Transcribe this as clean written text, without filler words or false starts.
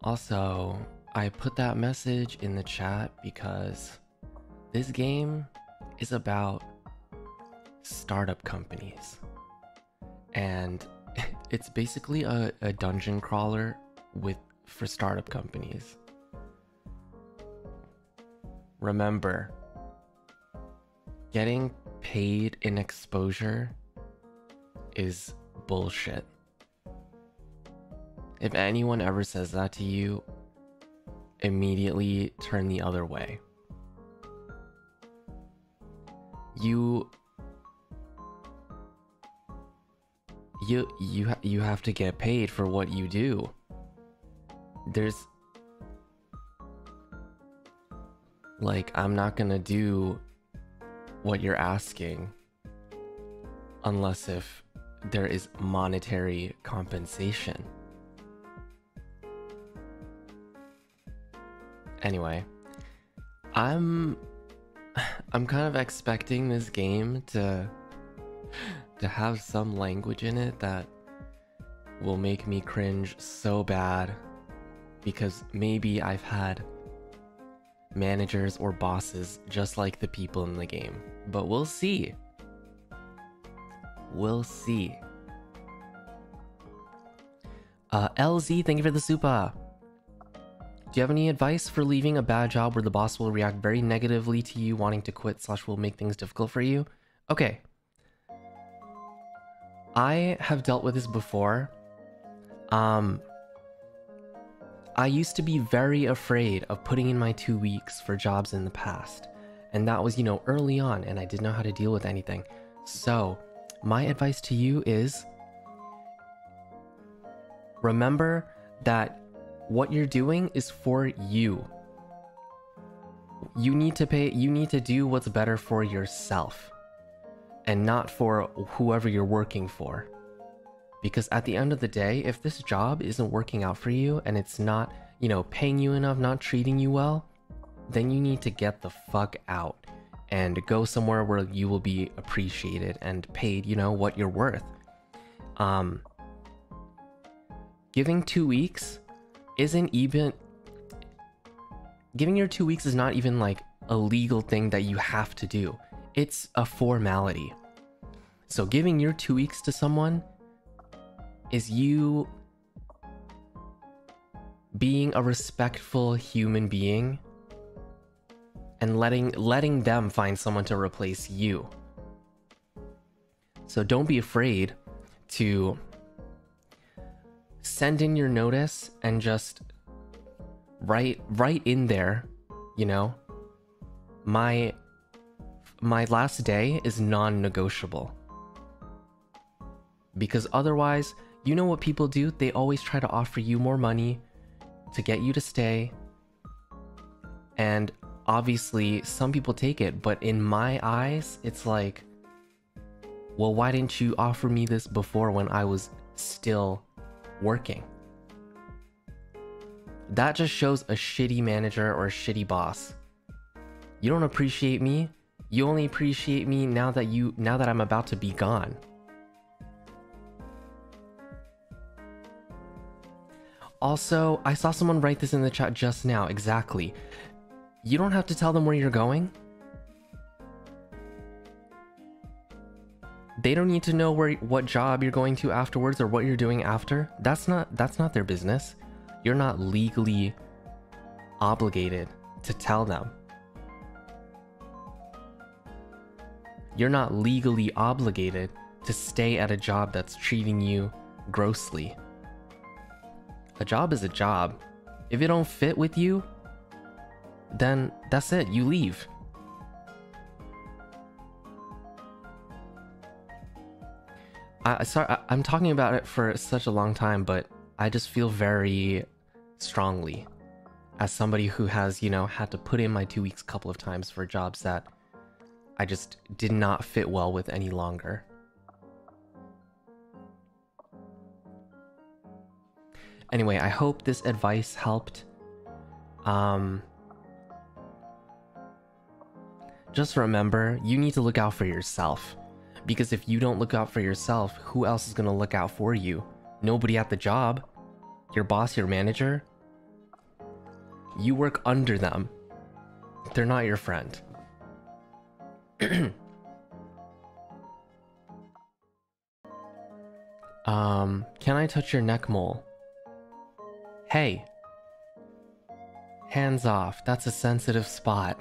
Also, I put that message in the chat because this game is about startup companies. And it's basically a dungeon crawler for startup companies. Remember, getting paid in exposure is bullshit. If anyone ever says that to you, immediately turn the other way. You have to get paid for what you do. I'm not gonna do what you're asking unless if there is monetary compensation. Anyway, I'm kind of expecting this game to have some language in it that will make me cringe so bad, because maybe I've had managers or bosses just like the people in the game, but we'll see. We'll see. LZ, thank you for the super. Do you have any advice for leaving a bad job where the boss will react very negatively to you wanting to quit / will make things difficult for you? Okay. I have dealt with this before. I used to be very afraid of putting in my 2 weeks for jobs in the past. And that was, early on, and I didn't know how to deal with anything. So, my advice to you is, remember that what you're doing is for you. You need to do what's better for yourself and not for whoever you're working for. Because at the end of the day, if this job isn't working out for you and it's not, paying you enough, not treating you well, then you need to get the fuck out and go somewhere where you will be appreciated and paid, what you're worth. Giving 2 weeks isn't even... Giving your 2 weeks is not even like a legal thing that you have to do. It's a formality. So giving your 2 weeks to someone is you being a respectful human being and letting them find someone to replace you. So don't be afraid to send in your notice and just write in there, my last day is non-negotiable. Because otherwise, you know what people do? They always try to offer you more money to get you to stay. And obviously, some people take it, but in my eyes, it's like, well, why didn't you offer me this before when I was still working? That just shows a shitty manager or a shitty boss. You don't appreciate me. You only appreciate me now that I'm about to be gone. Also, I saw someone write this in the chat just now. Exactly. You don't have to tell them where you're going. They don't need to know what job you're going to afterwards or what you're doing after. That's not their business. You're not legally obligated to tell them. You're not legally obligated to stay at a job that's treating you grossly. A job is a job. If it don't fit with you, then that's it, you leave. I'm talking about it for such a long time, but I just feel very strongly as somebody who has, had to put in my 2 weeks a couple of times for jobs that I just did not fit well with any longer. Anyway, I hope this advice helped. Just remember, you need to look out for yourself. Because if you don't look out for yourself, who else is going to look out for you? Nobody at the job. Your boss, your manager. You work under them. They're not your friend. Can I touch your neck mole? Hey. Hands off, that's a sensitive spot.